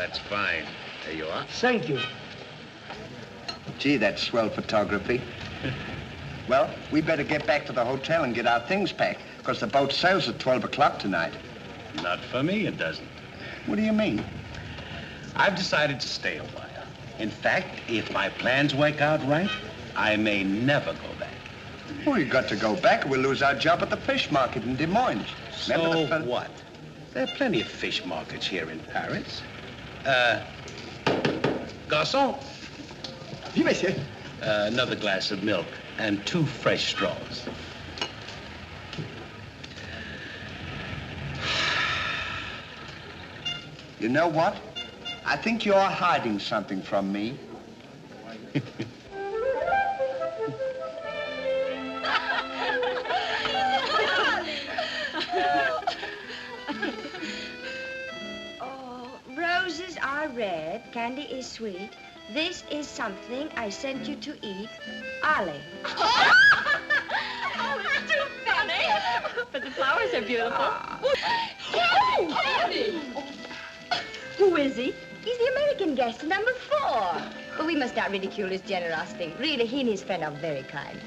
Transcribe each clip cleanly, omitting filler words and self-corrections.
that's fine. There you are. Thank you. Gee, that's swell photography. Well, we better get back to the hotel and get our things packed, because the boat sails at 12 o'clock tonight. Not for me, it doesn't. What do you mean? I've decided to stay a while. In fact, if my plans work out right, I may never go back. Well, you got to go back or we'll lose our job at the fish market in Des Moines. So what? There are plenty of fish markets here in Paris. Garçon. Oui, monsieur. Another glass of milk and 2 fresh straws. You know what? I think you're hiding something from me. Oh, roses are red, candy is sweet. This is something I sent you to eat. Ollie. Oh, it's too funny. But the flowers are beautiful. Candy! Who is he? He's the American guest, number 4. But we must not ridicule his generosity. Really, he and his friend are very kind.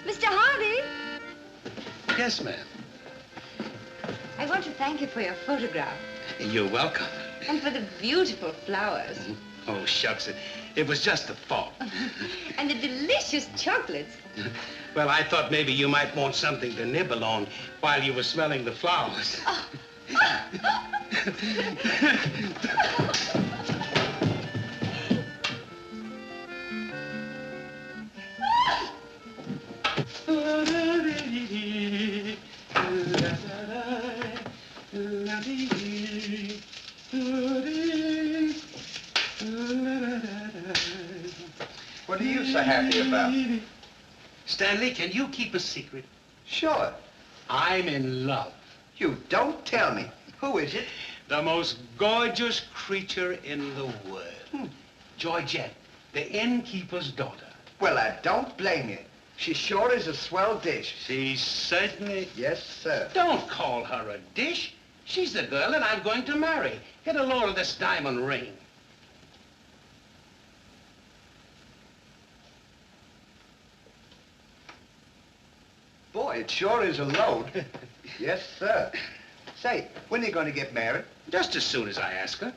Mr. Hardy, Yes, ma'am. I want to thank you for your photograph You're welcome. and for the beautiful flowers Oh, shucks. It was just a thought. and the delicious chocolates. Well, I thought maybe you might want something to nibble on while you were smelling the flowers. What are you so happy about? Stanley, can you keep a secret? Sure. I'm in love. You don't tell me. Who is it? The most gorgeous creature in the world. Georgette, the innkeeper's daughter. Well, I don't blame you. She sure is a swell dish. She certainly... Yes, sir. Don't call her a dish. She's the girl that I'm going to marry. Get a load of this diamond ring. Boy, it sure is a load. Yes, sir. Say, when are you going to get married? Just as soon as I ask her.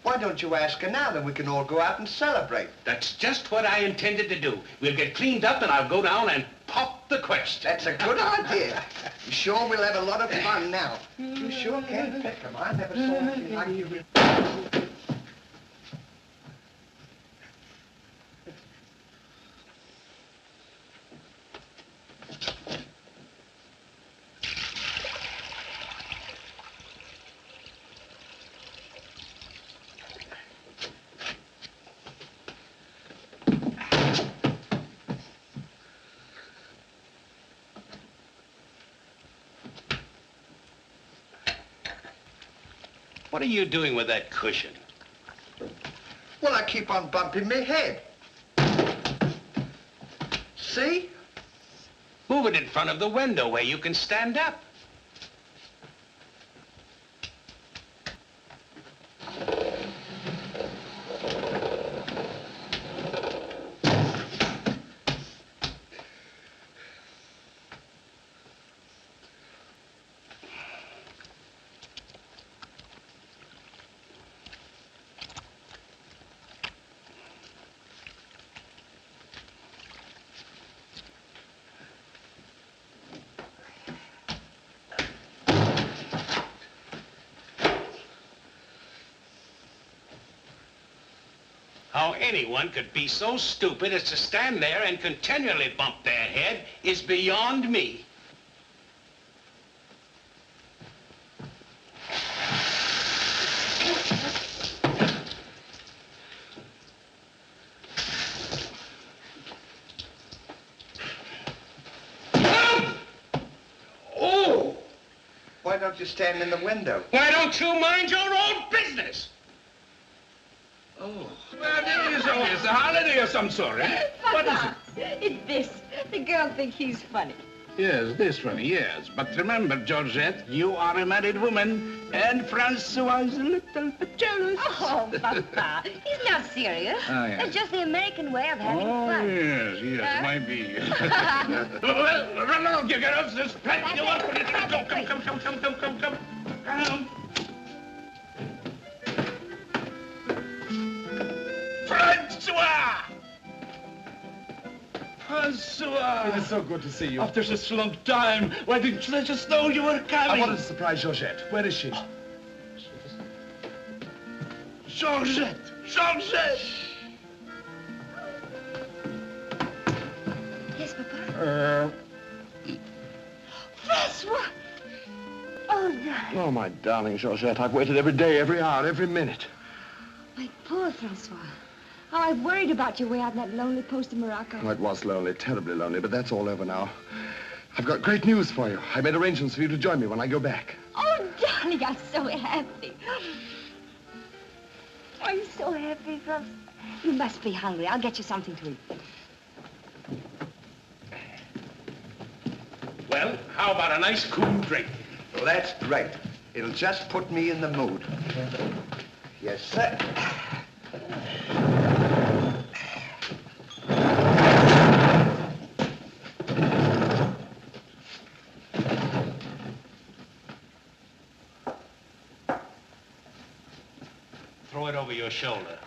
Why don't you ask her now, then we can all go out and celebrate? That's just what I intended to do. We'll get cleaned up and I'll go down and pop the question. That's a good idea. I'm sure we'll have a lot of fun now. You sure can pick 'em. I never saw anything like you. What are you doing with that cushion? Well, I keep on bumping my head. See? Move it in front of the window where you can stand up. How anyone could be so stupid as to stand there and continually bump their head is beyond me. Why don't you stand in the window? Why don't you mind your own business? Oh. Well, it is always a holiday of some sort, eh? What is it? It's this. The girl thinks he's funny. Yes, this one, yes. But remember, Georgette, you are a married woman, and Francois is a little bit jealous. Oh, Papa, he's not serious. Oh, yes. It's just the American way of having Oh, fun. yes, might be. Well, run along, you girls. There's plenty of work for you to do. Come. Francois! Francois! It is so good to see you. After such a long time, why didn't you let us know you were I coming? wanted to surprise Georgette. Where is she? Georgette! Yes, Papa? Francois! Oh, darling. Oh, my darling Georgette, I've waited every day, every hour, every minute. My poor Francois. How I've worried about you way out in that lonely post in Morocco. Oh, it was lonely, terribly lonely, but that's all over now. I've got great news for you. I made arrangements for you to join me when I go back. Oh, darling, I'm so happy. I'm so happy, Francois. You must be hungry. I'll get you something to eat. Well, how about a nice cool drink? Well, that's great. It'll just put me in the mood. Yes, sir. Throw it over your shoulder.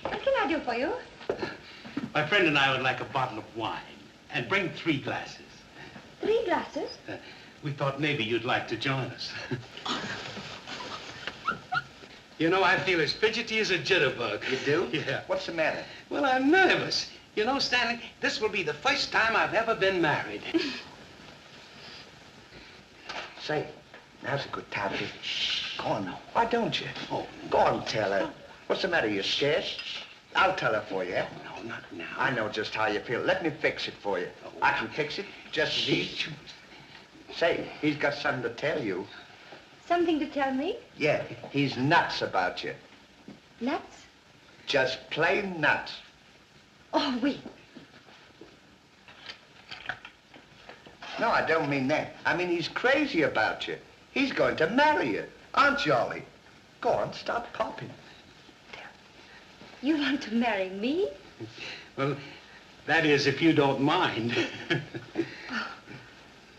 What can I do for you? My friend and I would like a bottle of wine. And bring 3 glasses. 3 glasses? We thought maybe you'd like to join us. You know, I feel as fidgety as a jitterbug. You do? Yeah. What's the matter? Well, I'm nervous. You know, Stanley, this will be the first time I've ever been married. Say, now's a good time to... Go on now. Why don't you? Oh, Go on, tell her. What's the matter? You scared? I'll tell her for you. no, not now. I know just how you feel. Let me fix it for you. I can fix it just as easy. Say, he's got something to tell you. Something to tell me? Yeah, he's nuts about you. Nuts? Just plain nuts. Oh, oui. No, I don't mean that. I mean he's crazy about you. He's going to marry you. Aren't you, Ollie? Go on, stop popping. You want to marry me? Well, that is, if you don't mind.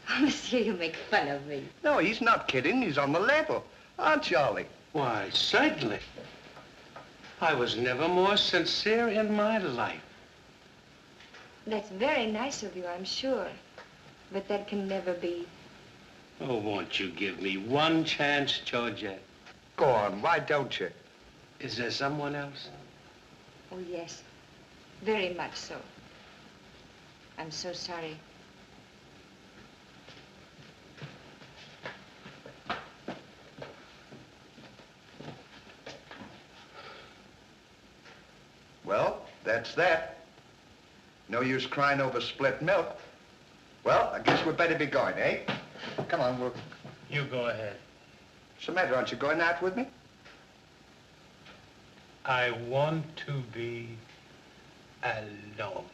Oh, monsieur, you make fun of me. No, he's not kidding. He's on the level. Aren't you, Ollie? Why, certainly. I was never more sincere in my life. That's very nice of you, I'm sure. But that can never be. Oh, won't you give me one chance, Georgette? Go on, why don't you? Is there someone else? Oh, yes. Very much so. I'm so sorry. Well, that's that. No use crying over spilt milk. Well, I guess we'd better be going, eh? Come on, we'll... You go ahead. What's the matter? Aren't you going out with me? I want to be alone.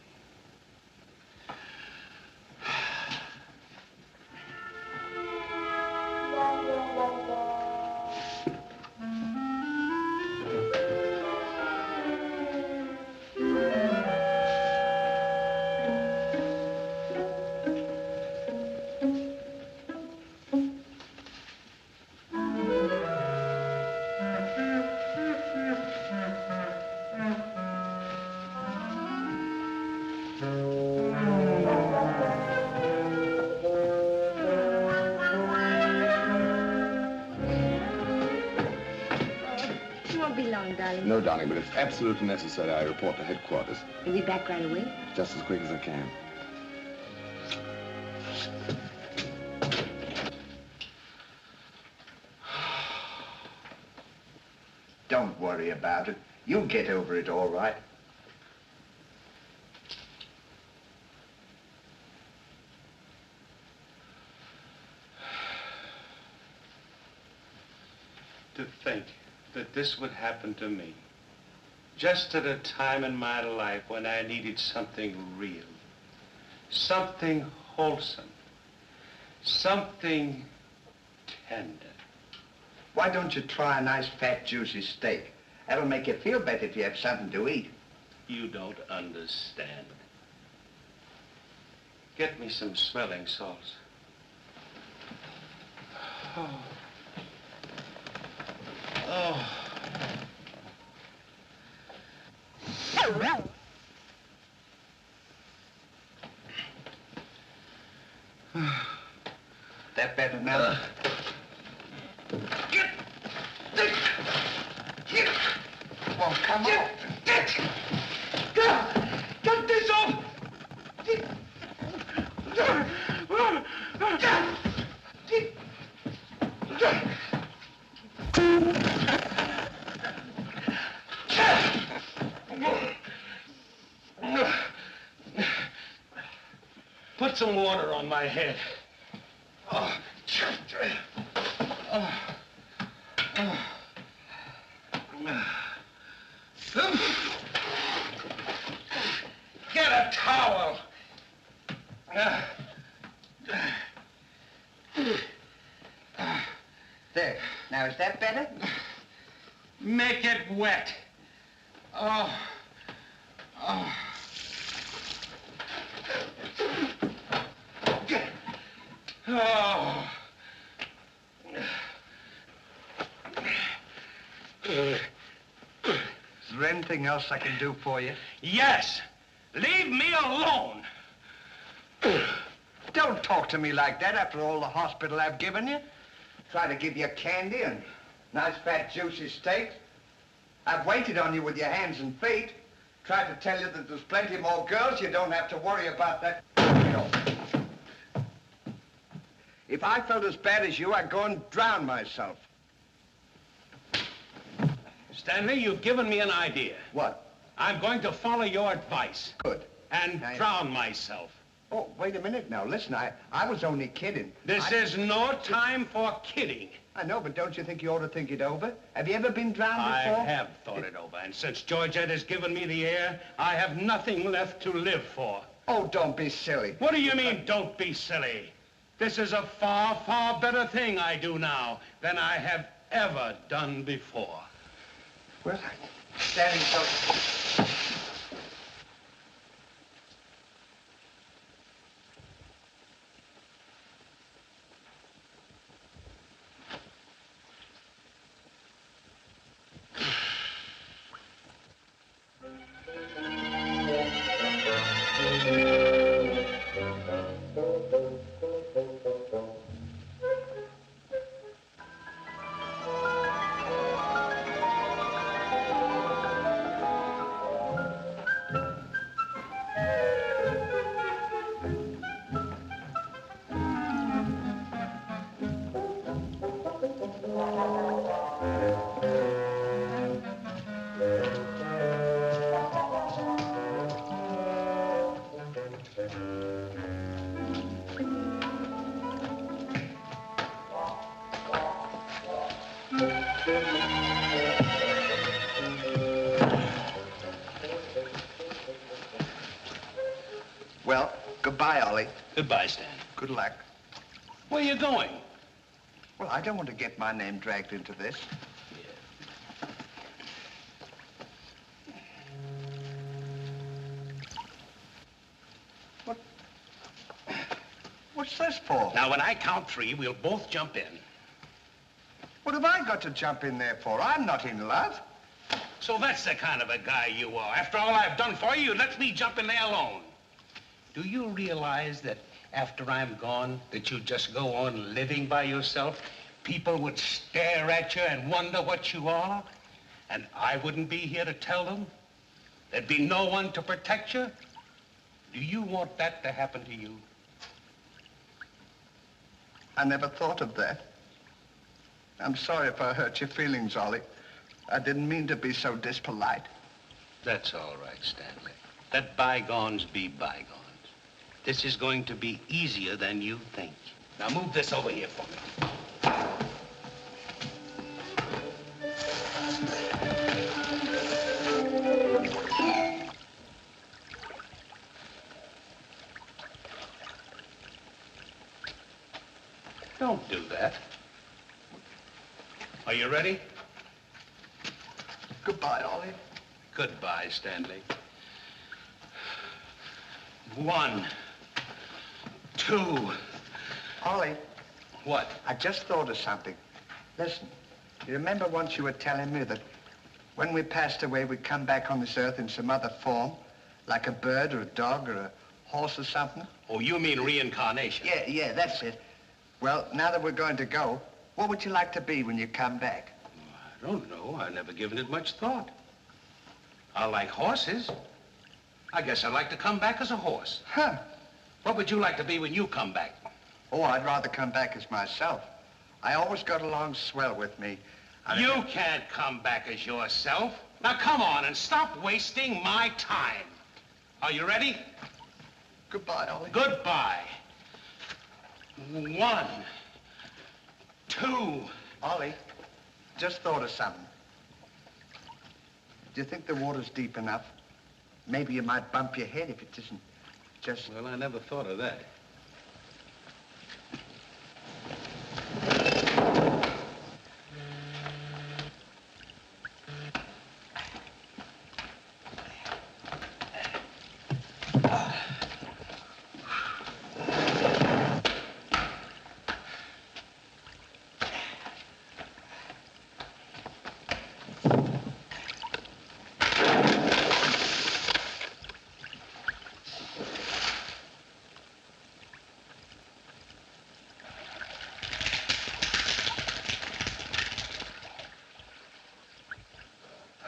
long, darling? No, darling, but it's absolutely necessary I report to headquarters. You'll be back right away? Just as quick as I can. Don't worry about it. You'll get over it all right. To think that this would happen to me, just at a time in my life when I needed something real, something wholesome, something tender. Why don't you try a nice, fat, juicy steak? That'll make you feel better if you have something to eat. You don't understand. Get me some smelling salts. Oh. Oh. That better now? Get this! Get! Well, come on. Get this off! Put some water on my head. Oh. Oh. Oh. Get a towel. There. Now, is that better? Make it wet. Oh. Oh. Oh. Is there anything else I can do for you? Yes. Leave me alone. Don't talk to me like that after all the hospital I've given you. Try to give you candy and nice, fat, juicy steaks. I've waited on you with your hands and feet. Tried to tell you that there's plenty more girls. You don't have to worry about that. If I felt as bad as you, I'd go and drown myself. Stanley, you've given me an idea. What? I'm going to follow your advice. Good. And drown myself. Oh, wait a minute now. Listen, I was only kidding. This is no time for kidding. I know, but don't you think you ought to think it over? Have you ever been drowned before? I have thought it over, and since Georgette has given me the air, I have nothing left to live for. Oh, don't be silly. What do you mean, don't be silly? This is a far, far better thing I do now than I have ever done before. Well, standing so... Well, goodbye, Ollie. Goodbye, Stan. Good luck. Where are you going? Well, I don't want to get my name dragged into this. What's this for? Now, when I count 3, we'll both jump in. What have I got to jump in there for? I'm not in love. So that's the kind of a guy you are. After all I've done for you, you let me jump in there alone. Do you realize that after I'm gone, that you just go on living by yourself? People would stare at you and wonder what you are? And I wouldn't be here to tell them? There'd be no one to protect you? Do you want that to happen to you? I never thought of that. I'm sorry if I hurt your feelings, Ollie. I didn't mean to be so dispolite. That's all right, Stanley. Let bygones be bygones. This is going to be easier than you think. Now move this over here for me. Don't do that. Are you ready? Goodbye, Ollie. Goodbye, Stanley. 1, 2. Ollie, What? I just thought of something. Listen, you remember once you were telling me that when we passed away, we'd come back on this earth in some other form, like a bird or a dog or a horse or something? Oh, you mean reincarnation? Yeah, that's it. Well, now that we're going to go, what would you like to be when you come back? I don't know. I've never given it much thought. I like horses. I guess I'd like to come back as a horse. Huh. What would you like to be when you come back? Oh, I'd rather come back as myself. I always got along swell with me. You can't come back as yourself. Now, come on and stop wasting my time. Are you ready? Goodbye, Ollie. Goodbye. 1, 2. Ollie, just thought of something. Do you think the water's deep enough? Maybe you might bump your head if it isn't just... Well, I never thought of that.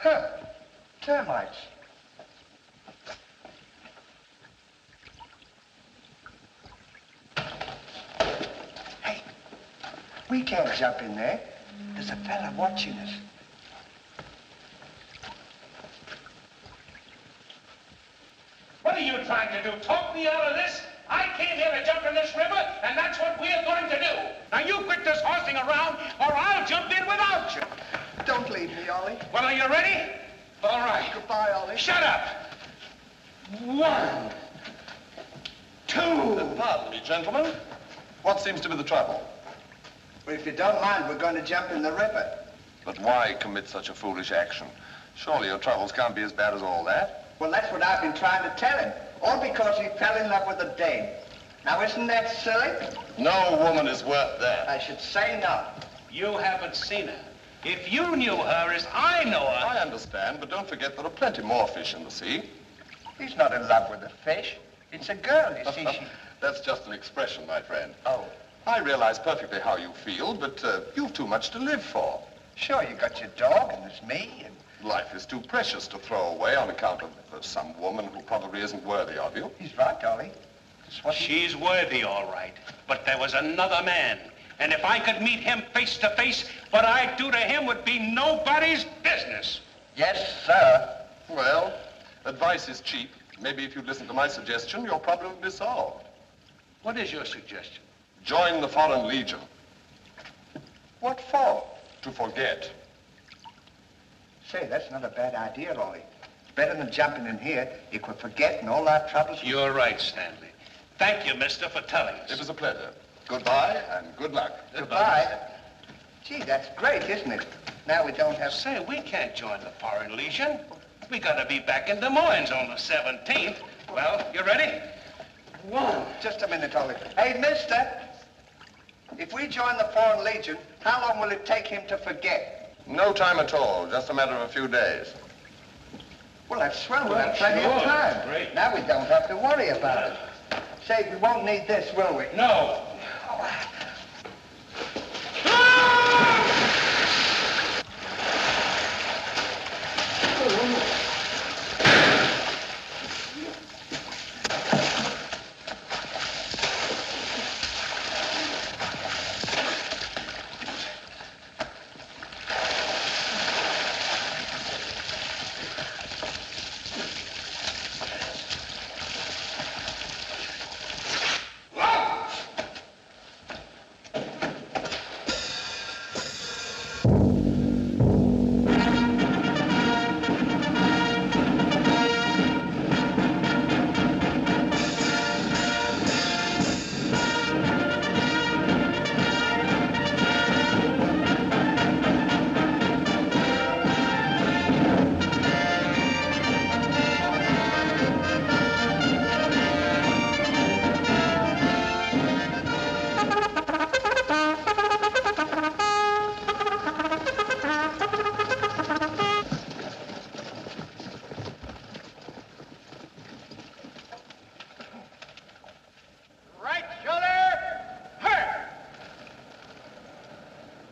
Huh. Termites. Hey, we can't jump in there. There's a fella watching us. What are you trying to do? Talk me out of this? I came here to jump in this river, and that's what we're going to do. Now, you quit this horsing around, or I'll jump in without you. Don't leave me, Ollie. Well, are you ready? All right. Goodbye, Ollie. Shut up. 1, 2. Pardon me, gentlemen. What seems to be the trouble? Well, if you don't mind, we're going to jump in the river. But why commit such a foolish action? Surely your troubles can't be as bad as all that. Well, that's what I've been trying to tell him. All because he fell in love with a dame. Now, isn't that silly? No woman is worth that. I should say not. You haven't seen her. If you knew her as I know her... I understand, but don't forget there are plenty more fish in the sea. He's not in love with a fish. It's a girl, you see. That's just an expression, my friend. Oh, I realize perfectly how you feel, but you've too much to live for. sure, you got your dog, and there's me, and... Life is too precious to throw away on account of some woman who probably isn't worthy of you. He's right, Ollie. That's what She's worthy, all right. But there was another man. And if I could meet him face to face, what I'd do to him would be nobody's business. Yes, sir. Well, advice is cheap. Maybe if you'd listen to my suggestion, your problem would be solved. What is your suggestion? Join the Foreign Legion. What for? To forget. Say, that's not a bad idea, Ollie. It's better than jumping in here. You could forget and all our troubles. You're right, Stanley. Thank you, mister, for telling us. It was a pleasure. Goodbye and good luck. Goodbye. Gee, that's great, isn't it? Now we don't have... Say, we can't join the Foreign Legion. We gotta be back in Des Moines on the 17th. Well, you ready? 1. Just a minute, Ollie. Hey, mister. If we join the Foreign Legion, how long will it take him to forget? No time at all. Just a matter of a few days. Well, that's swell. We'll have plenty of time. Great. Now we don't have to worry about it. Say, we won't need this, will we? No.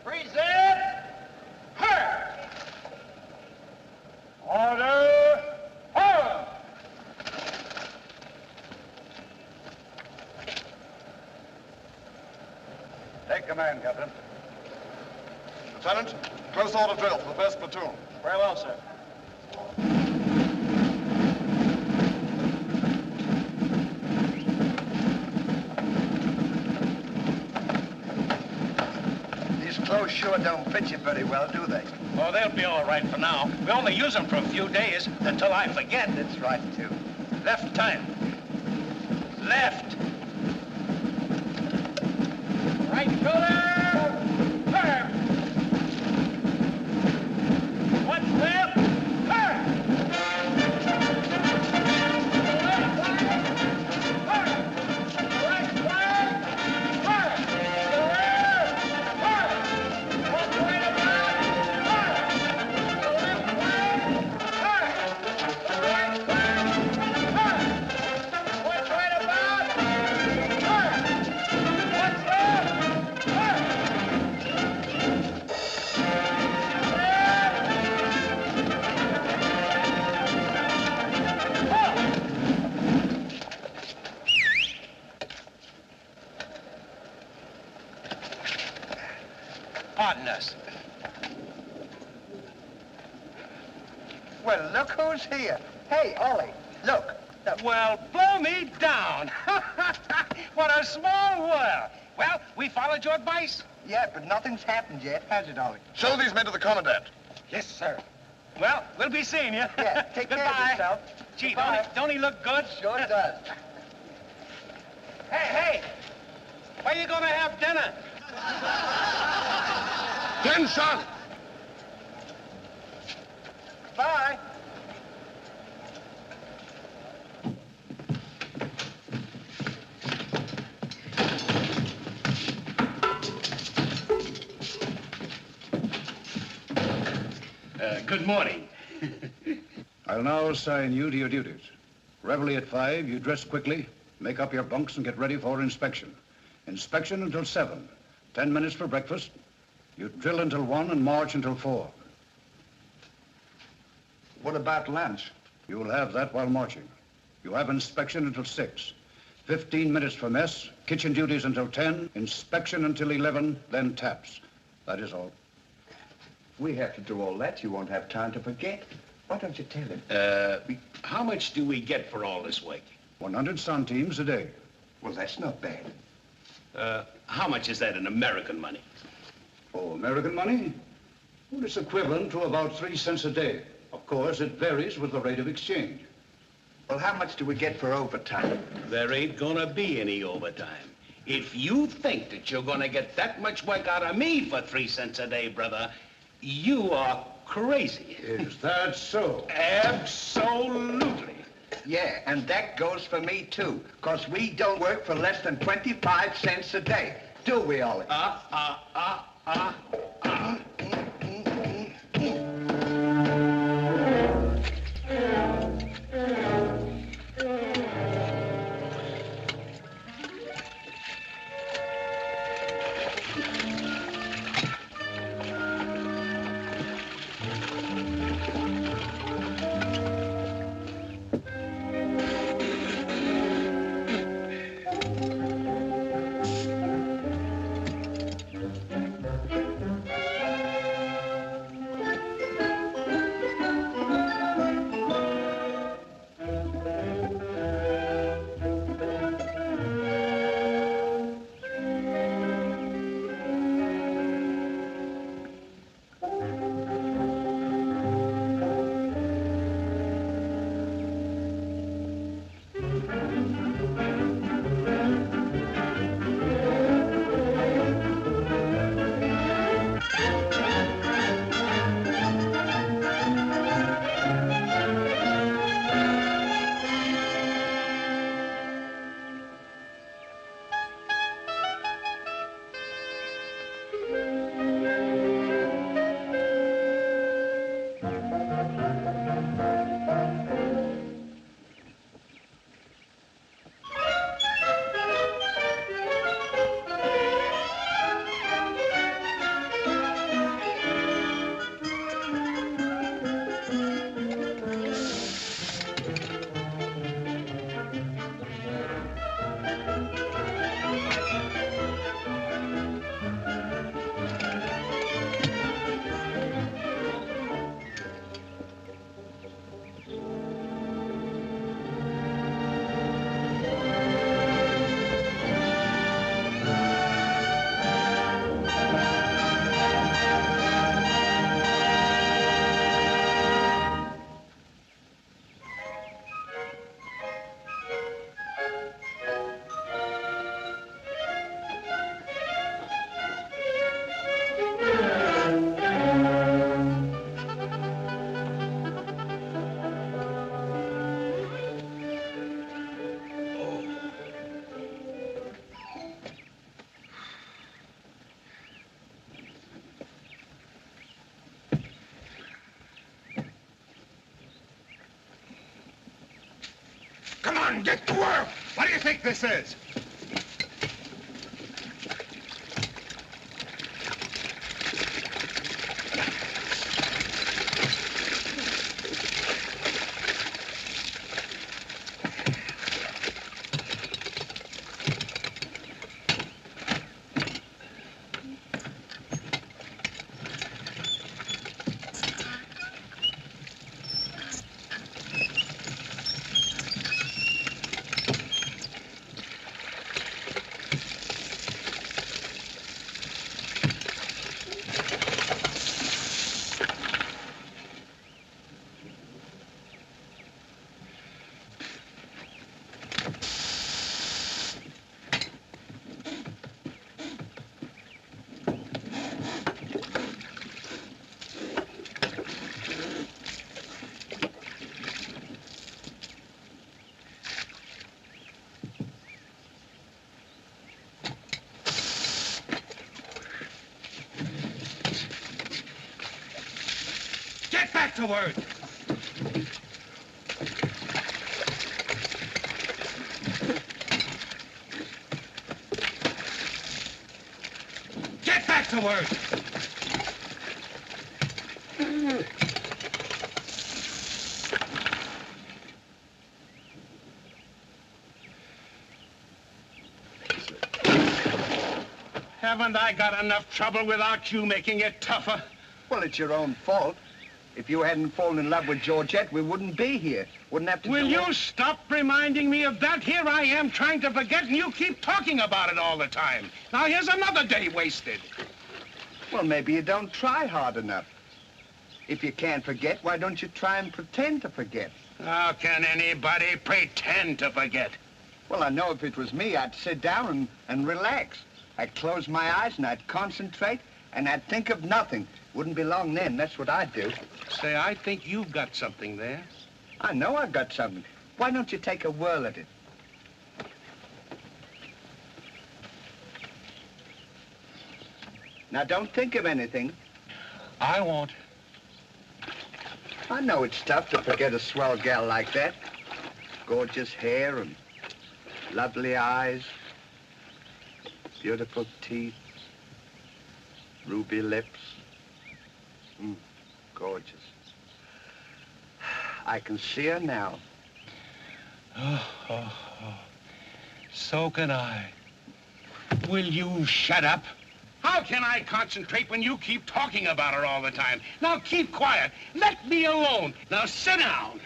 Present her. Order. Forward. Take command, Captain. Lieutenant, close order drill for the first platoon. Very well, sir. These clothes sure don't fit you very well, do they? Oh, they'll be all right for now. We only use them for a few days until I forget. That's right, too. Left time. Left. Right shoulder. Turn. What's left? Turn. Pardon us. Well, look who's here. Hey, Ollie, look. Well, blow me down. What a small world. Well, we followed your advice. Yeah, but nothing's happened yet, has it, Ollie? Show these men to the commandant. Yes, sir. Well, we'll be seeing you. Yeah, take care of yourself. Gee, Goodbye. don't he look good? Sure does. Hey, where you gonna have dinner? Attention! Bye. Good morning. I'll now assign you to your duties. Reveille at 5, you dress quickly, make up your bunks and get ready for inspection. Inspection until 7. 10 minutes for breakfast. You drill until 1 and march until 4. What about lunch? You'll have that while marching. You have inspection until 6. 15 minutes for mess, kitchen duties until 10, inspection until 11, then taps. That is all. We have to do all that. You won't have time to forget. Why don't you tell him? How much do we get for all this work? 100 centimes a day. Well, that's not bad. How much is that in American money? Oh, American money? Well, it's equivalent to about 3 cents a day. Of course, it varies with the rate of exchange. Well, how much do we get for overtime? There ain't gonna be any overtime. If you think that you're gonna get that much work out of me for 3 cents a day, brother, you are crazy. Is that so? Absolutely. Yeah, and that goes for me, too. Because we don't work for less than 25 cents a day. Do we, Ollie? on, get to work! What do you think this is? Get back to work! Get back to work! Haven't I got enough trouble without you making it tougher? Well, it's your own fault. If you hadn't fallen in love with Georgette, we wouldn't be here. Wouldn't have to Will you stop reminding me of that? Here I am trying to forget, and you keep talking about it all the time. Now, here's another day wasted. Well, maybe you don't try hard enough. If you can't forget, why don't you try and pretend to forget? How can anybody pretend to forget? Well, I know if it was me, I'd sit down and relax. I'd close my eyes and I'd concentrate and I'd think of nothing. Wouldn't be long then, that's what I'd do. Say, I think you've got something there. I know I've got something. Why don't you take a whirl at it? Now, don't think of anything. I won't. I know it's tough to forget a swell gal like that. Gorgeous hair and lovely eyes, beautiful teeth, ruby lips. Gorgeous. I can see her now. Oh. So can I. Will you shut up? How can I concentrate when you keep talking about her all the time? Now keep quiet. Let me alone. Now sit down.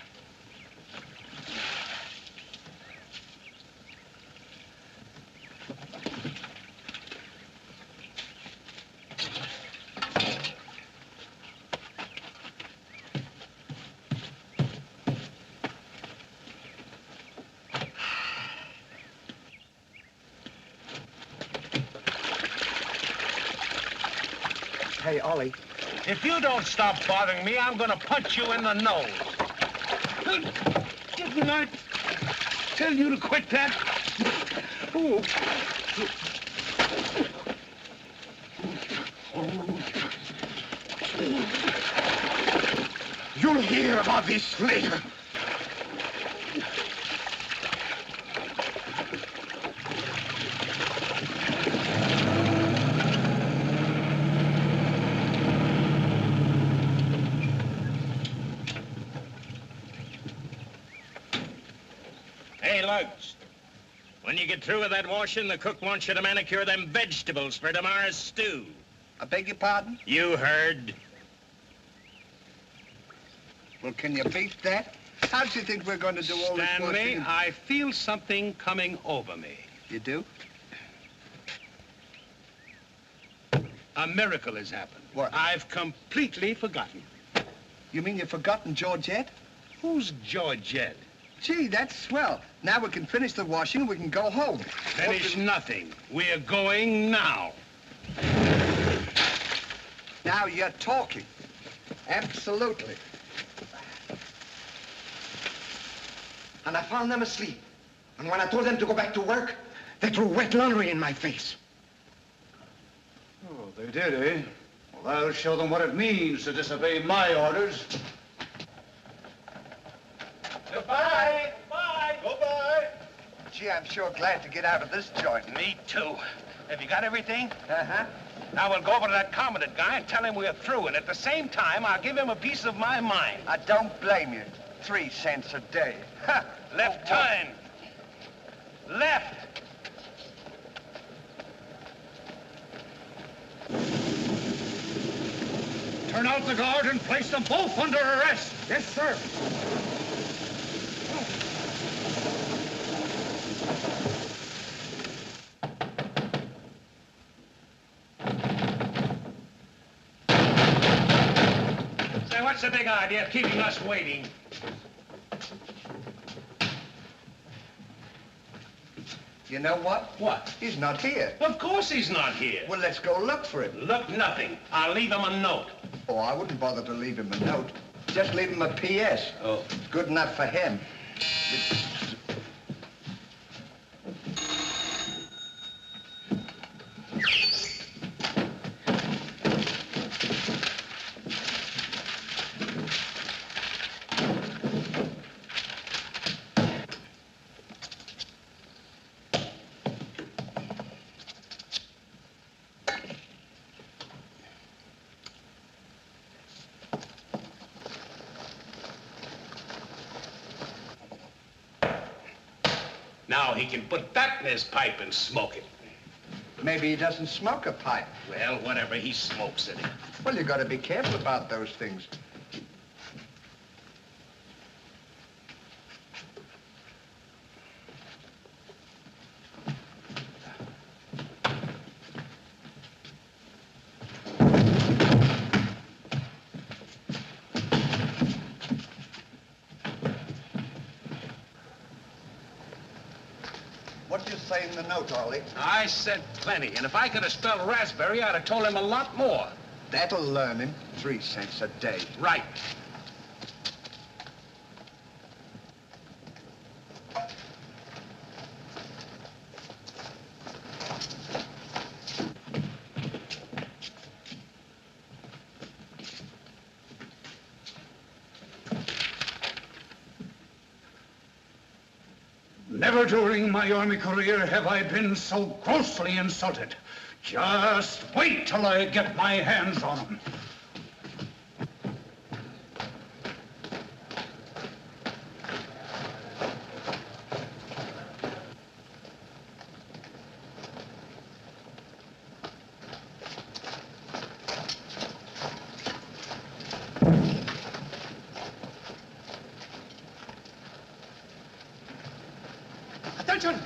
Hey, Ollie. If you don't stop bothering me, I'm gonna punch you in the nose. Didn't I tell you to quit that? Oh. You'll hear about this later. When you get through with that washing, the cook wants you to manicure them vegetables for tomorrow's stew. I beg your pardon? You heard. Well, can you beat that? How do you think we're going to do all this Stanley, washing? I feel something coming over me. You do? A miracle has happened. What? I've completely forgotten. You mean you've forgotten Georgette? Who's Georgette? Gee, that's swell. Now we can finish the washing and we can go home. Finish nothing. We're going now. Now you're talking. Absolutely. And I found them asleep. And when I told them to go back to work, they threw wet laundry in my face. Oh, they did, eh? Well, I'll show them what it means to disobey my orders. Goodbye. Goodbye. Goodbye. I'm sure glad to get out of this joint. Me too. Have you got everything? Uh-huh. Now we'll go over to that commandant guy and tell him we're through, and at the same time, I'll give him a piece of my mind. I don't blame you. 3 cents a day. Ha! Left turn. Left. Turn out the guard and place them both under arrest. Yes, sir. Say, what's the big idea of keeping us waiting? You know what? What? He's not here. Of course he's not here. Well, let's go look for him. Look, nothing. I'll leave him a note. Oh, I wouldn't bother to leave him a note. Just leave him a P.S. Oh. Good enough for him. Now he can put that in his pipe and smoke it. Maybe he doesn't smoke a pipe. Well, whatever, he smokes it. Well, you got to be careful about those things. What did you say in the note, Ollie? I said plenty, and if I could have spelled raspberry, I'd have told him a lot more. That'll learn him. 3 cents a day. Right. Never during my army career have I been so grossly insulted. Just wait till I get my hands on him. Attention!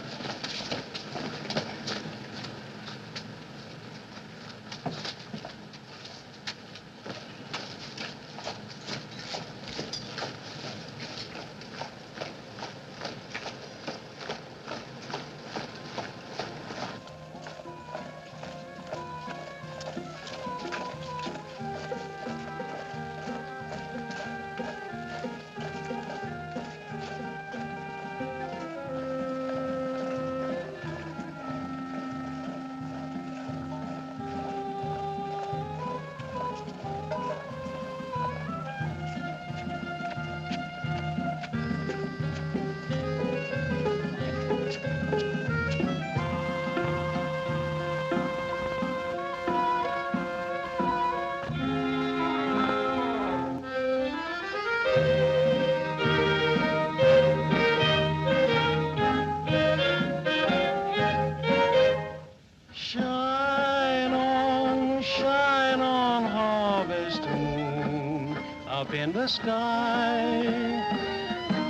Shine on, harvest moon, up in the sky.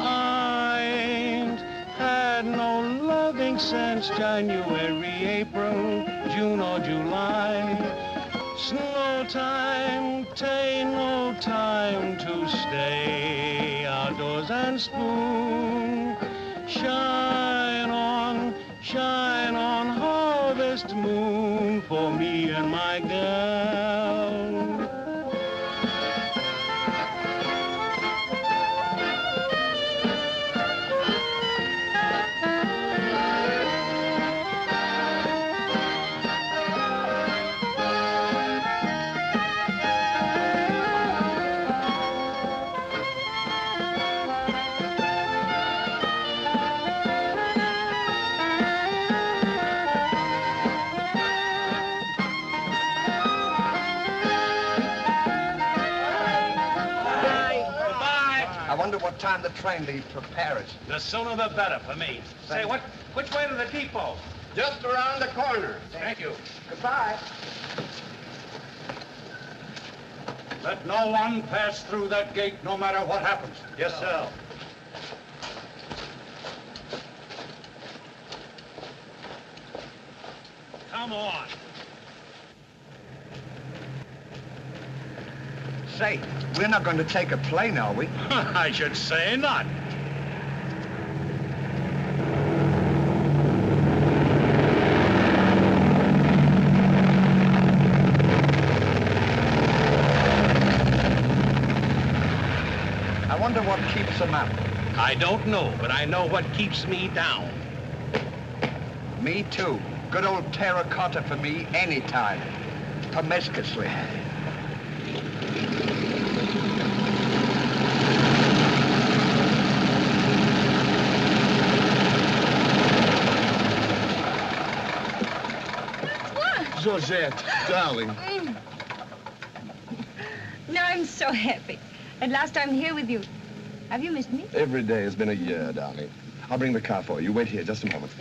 I ain't had no loving since January, April, June or July. Snow time, tain't no time to stay outdoors and spoon. Shine on, harvest moon, for me and my gal. wonder what time the train leaves for Paris. The sooner the better for me. Say, which way to the depot? Just around the corner. Thank you. Goodbye. Let no one pass through that gate, no matter what happens. Yes, sir. Come on. Say, we're not going to take a plane, are we? I should say not. I wonder what keeps them up. I don't know, but I know what keeps me down. Me too. Good old terracotta for me anytime. Promiscuously. Georgette, darling. Now I'm so happy. At last I'm here with you. Have you missed me? Every day has been a year, darling. I'll bring the car for you. Wait here just a moment.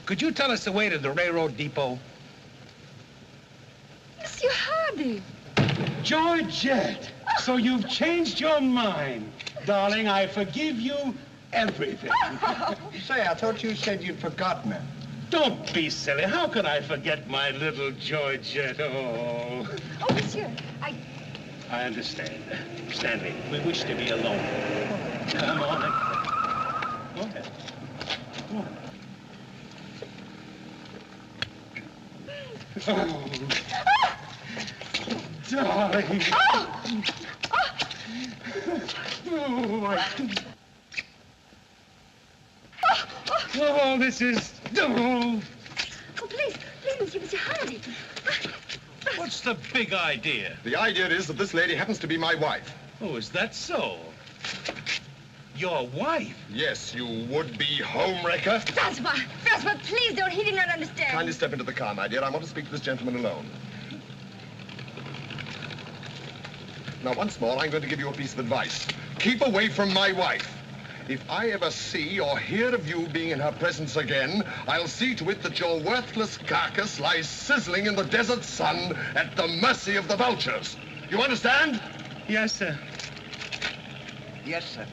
Could you tell us the way to the railroad depot? Monsieur Hardy. Georgette, so you've changed your mind. Darling, I forgive you everything. Say, I thought you said you'd forgotten her. Don't be silly. How could I forget my little Georgette? Oh. Oh, monsieur, I understand. Stanley, we wish to be alone. Come on. Go ahead. Go on. Oh. Darling. Oh, this is... Oh. Oh, please, Monsieur Hardy. What's the big idea? The idea is that this lady happens to be my wife. Oh, is that so? Your wife? Yes, you would-be homewrecker. Francois, please don't. He did not understand. Kindly step into the car, my dear. I want to speak to this gentleman alone. Now, once more, I'm going to give you a piece of advice. Keep away from my wife. If I ever see or hear of you being in her presence again, I'll see to it that your worthless carcass lies sizzling in the desert sun at the mercy of the vultures. You understand? Yes, sir. Yes, sir.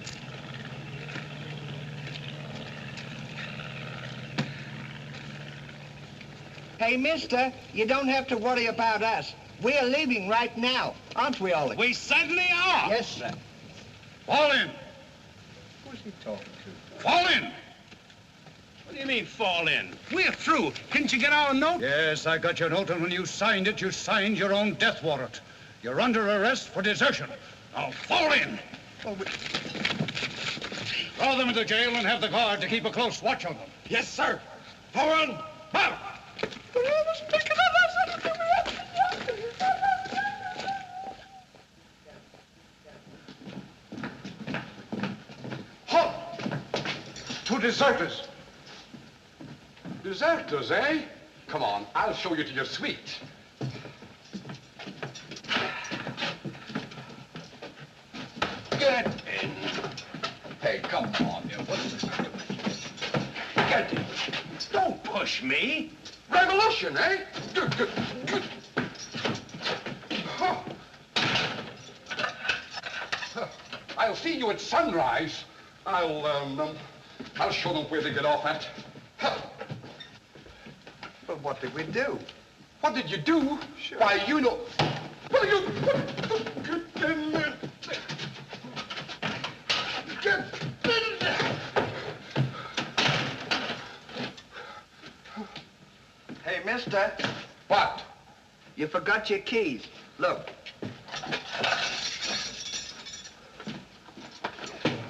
Hey, mister, you don't have to worry about us. We're leaving right now, aren't we, Ollie? We certainly are. Yes, sir. Fall in. Who's he talking to? Fall in. What do you mean, fall in? We're through. Didn't you get our note? Yes, I got your note, and when you signed it, you signed your own death warrant. You're under arrest for desertion. Now, fall in. Well, Throw them into jail and have the guard to keep a close watch on them. Yes, sir. Forward. Out. Halt! Two deserters. Deserters, eh? Come on, I'll show you to your suite. Get in. Hey, come on, you. What's this? Get in. Don't push me. Revolution, eh? Good, good, good. Huh. Huh. I'll see you at sunrise. I'll show them where they get off at. Huh. But what did we do? What did you do? Sure. Why, you know... Well, you... Get in there. Get in there. Hey, mister, What? you forgot your keys. Look.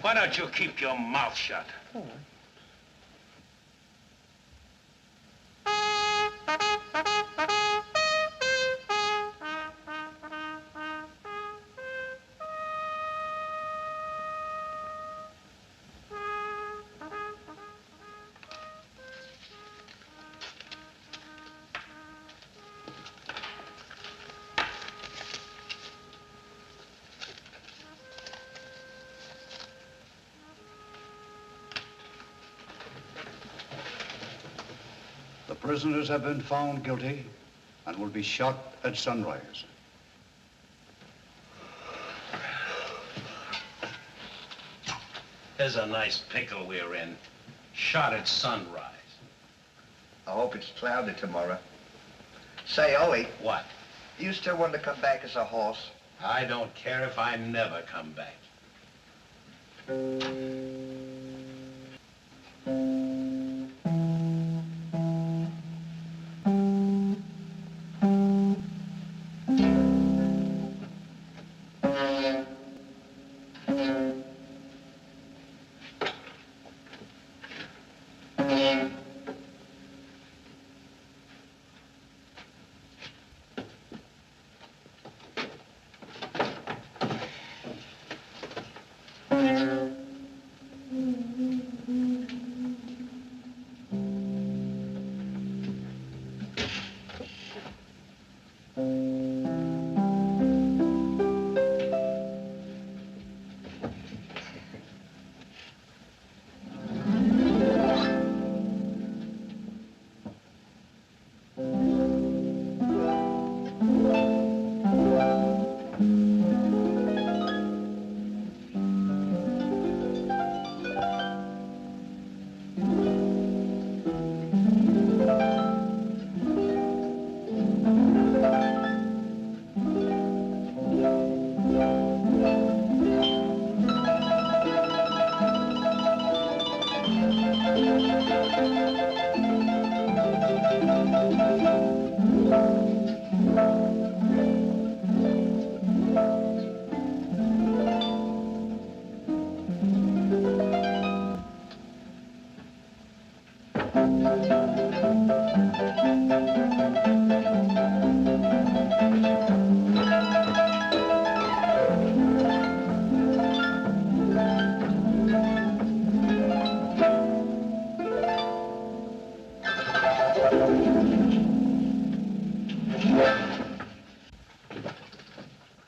Why don't you keep your mouth shut? The prisoners have been found guilty and will be shot at sunrise. Here's a nice pickle we're in. Shot at sunrise. I hope it's cloudy tomorrow. Say, Ollie. What? You still want to come back as a horse? I don't care if I never come back.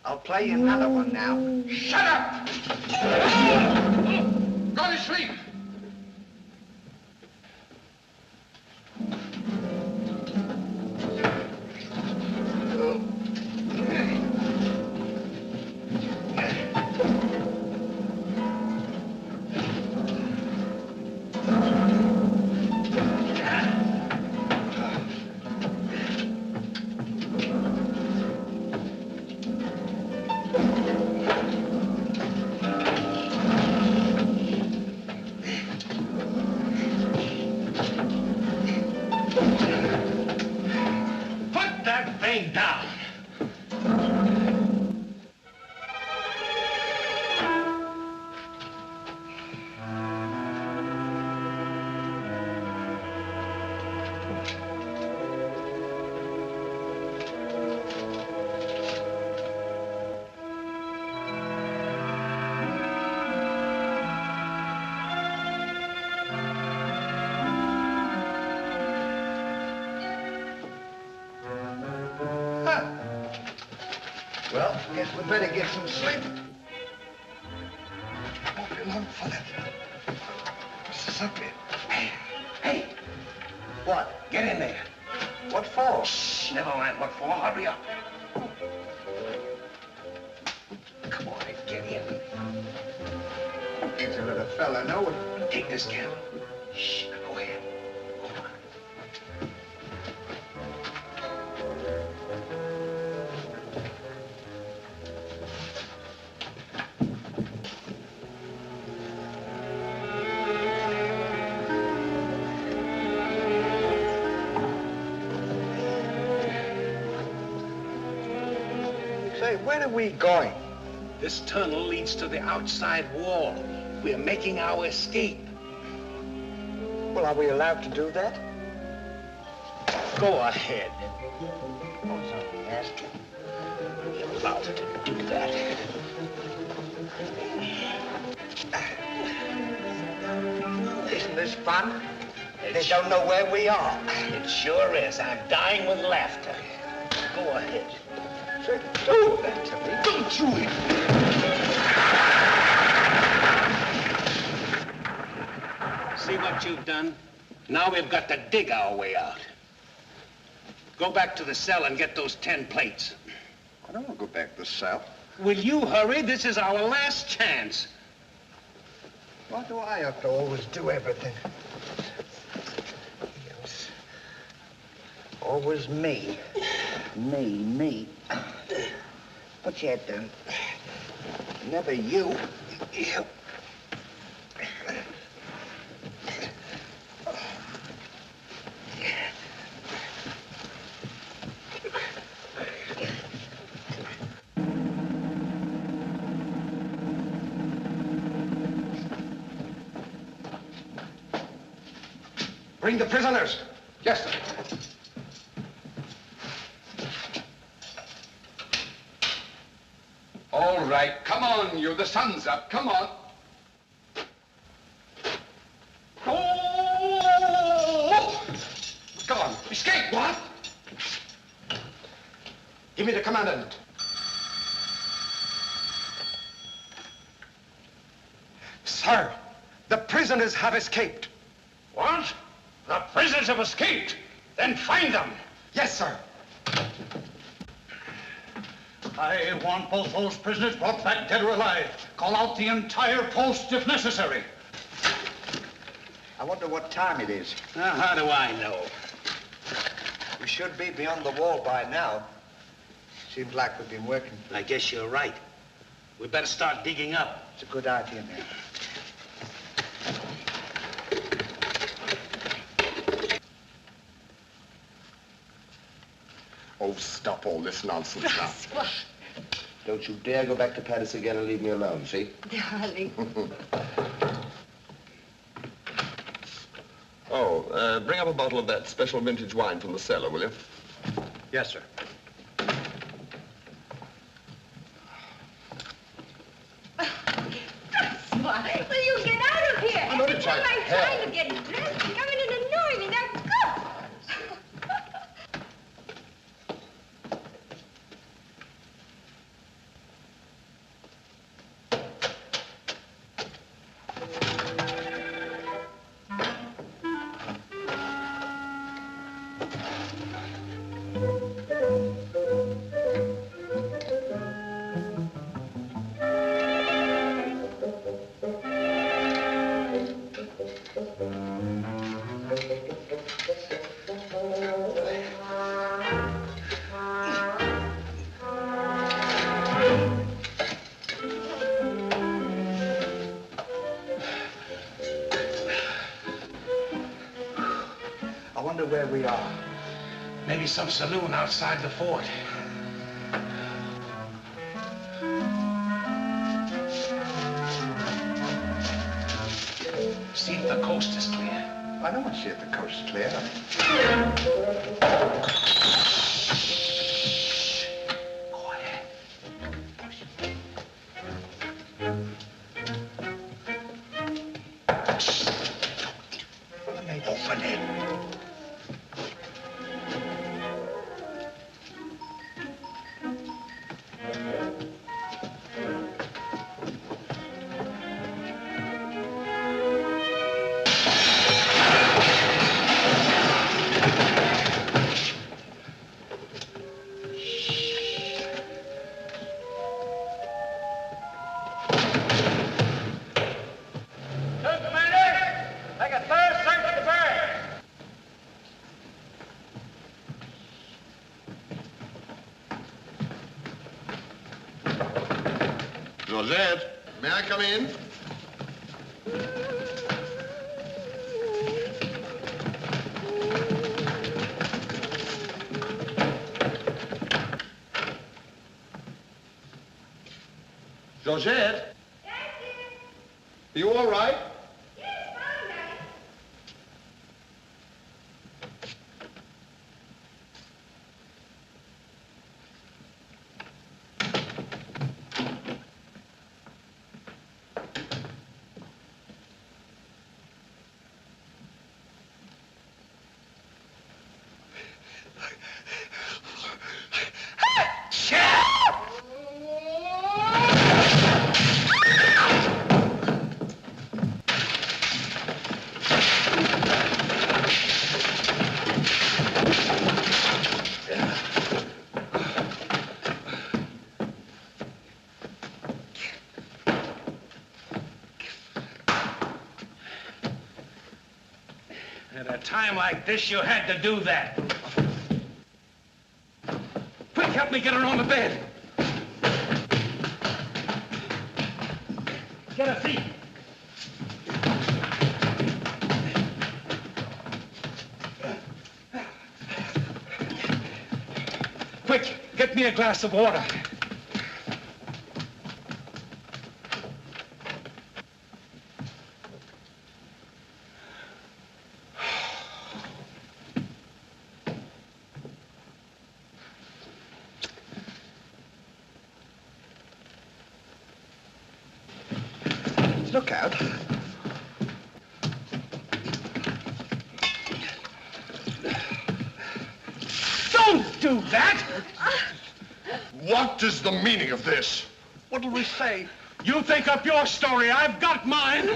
I'll play you another one now. Shut up! Go to sleep! Down. Well, guess we better get some sleep. Won't be long for that. What's this up here? Hey, What? get in there. What for? Shh, never mind what for. Hurry up. Come on, get in. Ain't to let a fella know it. Take this candle. Shh, now go ahead. Go on. Say, where are we going? This tunnel leads to the outside wall. We're making our escape. Well, are we allowed to do that? Go ahead. I was only asking. You're allowed to do that. Isn't this fun? They don't know where we are. It sure is. I'm dying with laughter. Go ahead. Say, don't do that to me. Don't you hit me. See what you've done? Now we've got to dig our way out. Go back to the cell and get those 10 plates. I don't want to go back to the cell. Will you hurry? This is our last chance. Why do I have to always do everything? Yes. Always me. Me. Put your head down. Never you. You. Bring the prisoners. Yes, sir. All right, come on, you. The sun's up. Come on. Oh! Come on, escape. What? Give me the commandant. Sir, the prisoners have escaped. What? The prisoners have escaped. Then find them. Yes, sir. I want both those prisoners brought back dead or alive. Call out the entire post if necessary. I wonder what time it is. How do I know? We should be beyond the wall by now. Seems like we've been working. I guess you're right. We better start digging up. It's a good idea, man. Oh, stop all this nonsense now. Don't you dare go back to Paris again and leave me alone, see? Darling. Bring up a bottle of that special vintage wine from the cellar, will you? Yes, sir. Francois, will you get out of here? I'm going to try. I'm trying to get dressed. You come in and annoy me. Now go! Where we are. Maybe some saloon outside the fort. See if the coast is clear. I don't want to see if the coast is clear. Open it. Georgette, may I come in? Georgette? Yes, dear. You all right? Yes, fine, Daddy. time like this, you had to do that. Quick, help me get her on the bed. Get a seat. Quick, get me a glass of water. Look out. Don't do that! What is the meaning of this? What'll we say? You think up your story. I've got mine.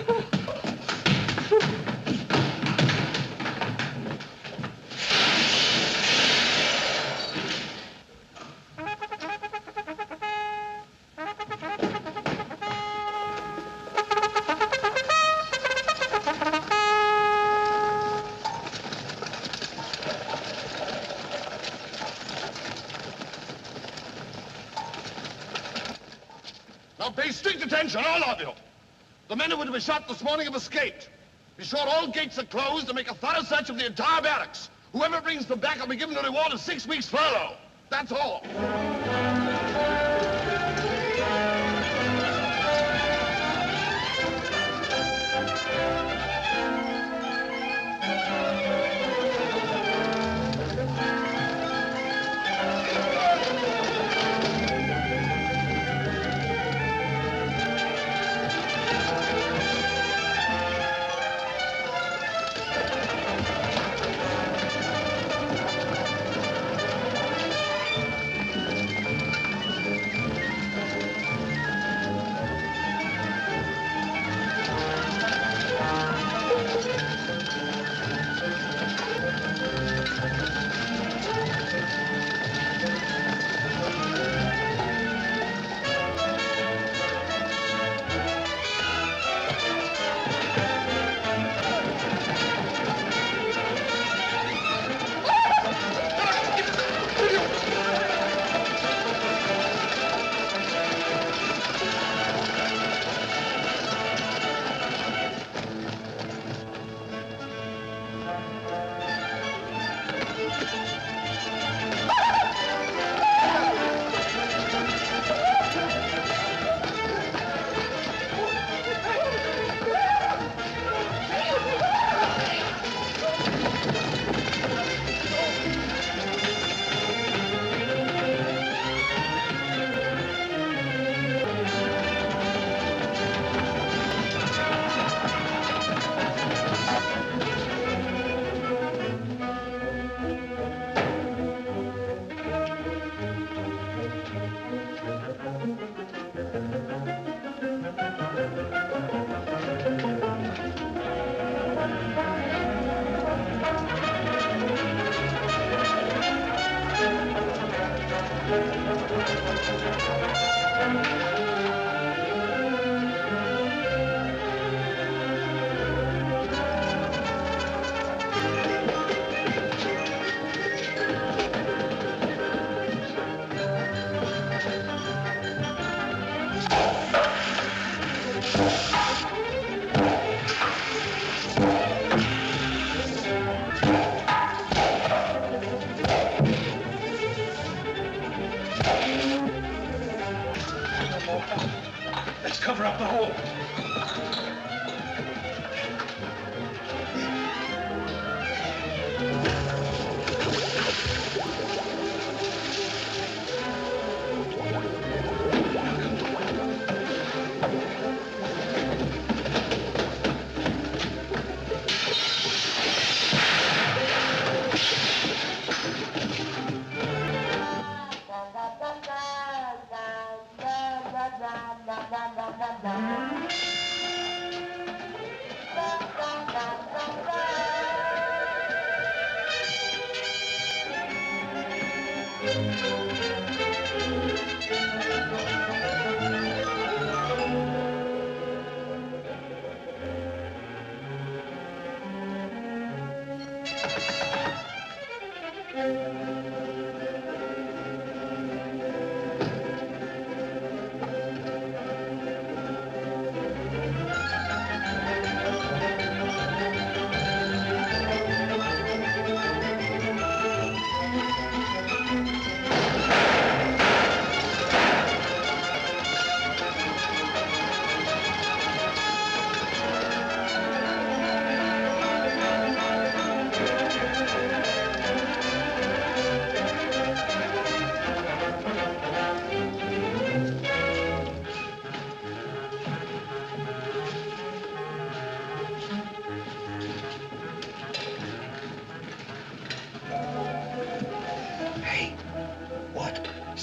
Now pay strict attention, all of you. The men who were to be shot this morning have escaped. Be sure all gates are closed and make a thorough search of the entire barracks. Whoever brings them back will be given a reward of 6 weeks' furlough. That's all. Let's cover up the hole.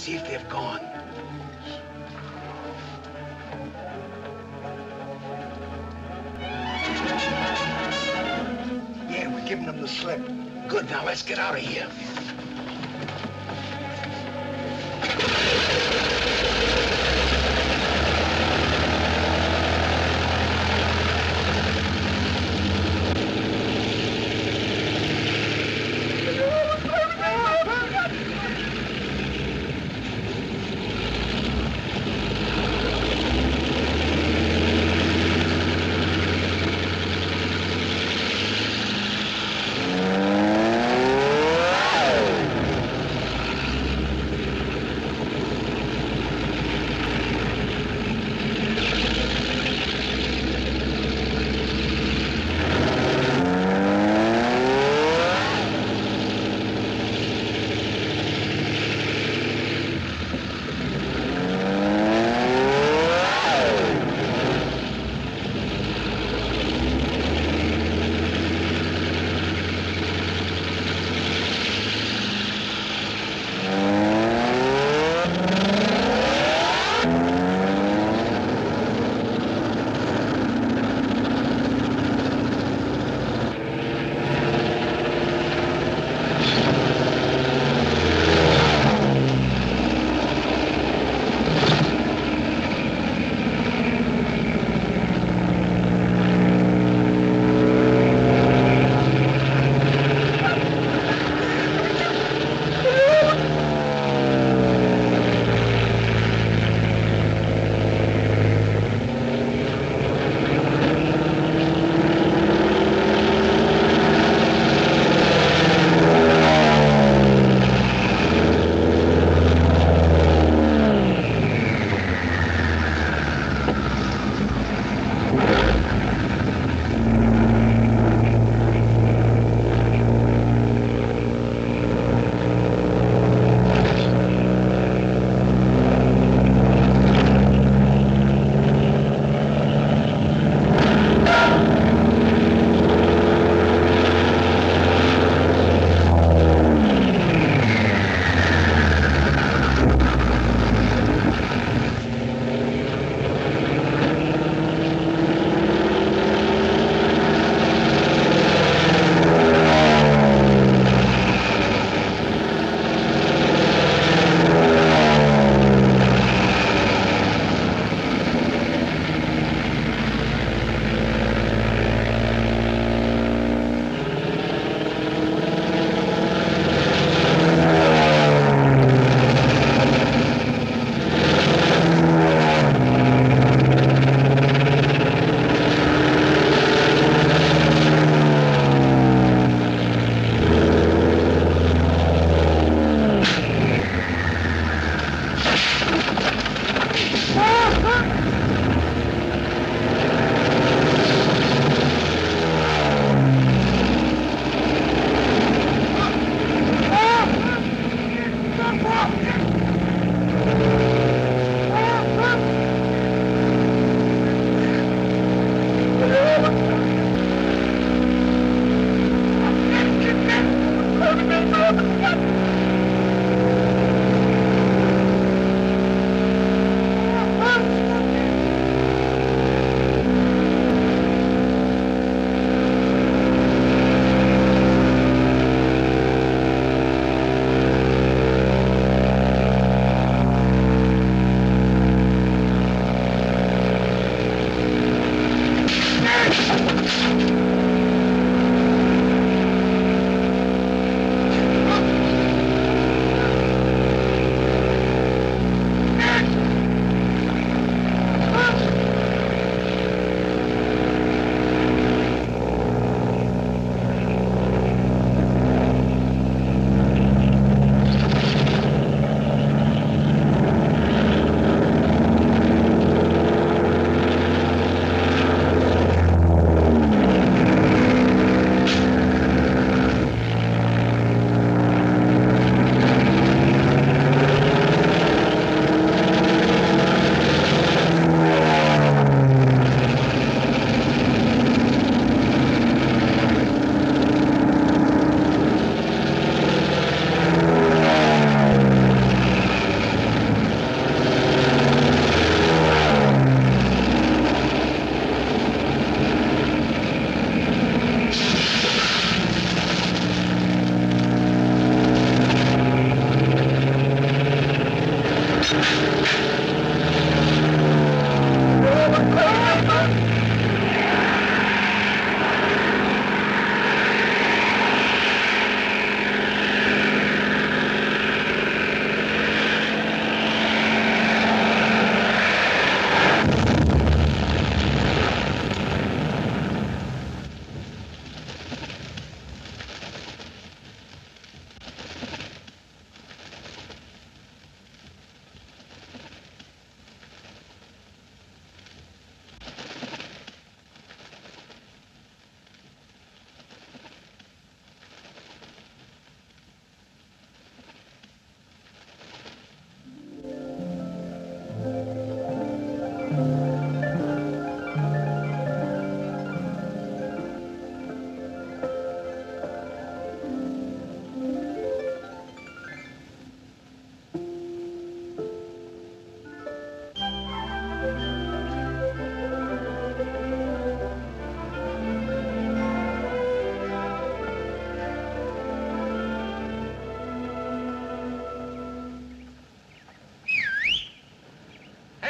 See if they've gone. Yeah, we're giving them the slip. Good, now let's get out of here.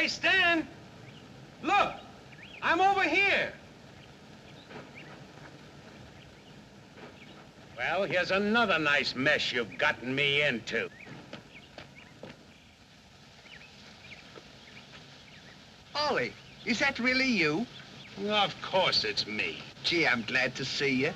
I stand. Look, I'm over here. Well, here's another nice mess you've gotten me into. Ollie, is that really you? Of course it's me. Gee, I'm glad to see you.